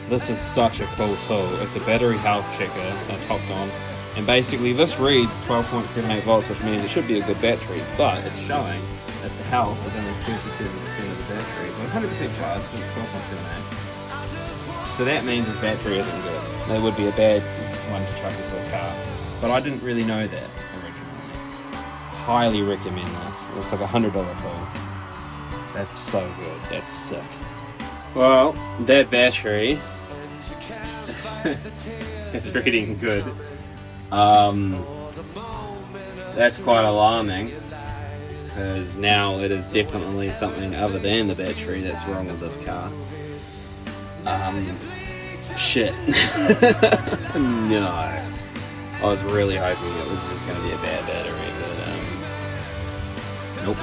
This is such a cool tool. It's a battery health checker that's hopped on. And basically this reads 12.78 volts, which means it should be a good battery, but it's showing that the health is only 37% of the battery. But 100% charged, so it's 12.78. So that means his battery isn't good. That would be a bad one to chuck into a car. But I didn't really know that originally. Highly recommend this. It's like $100 tool. That's so good. That's sick. Well, that battery is reading good. That's quite alarming, because now it is definitely something other than the battery that's wrong with this car. Shit. No. I was really hoping it was just going to be a bad battery, but nope.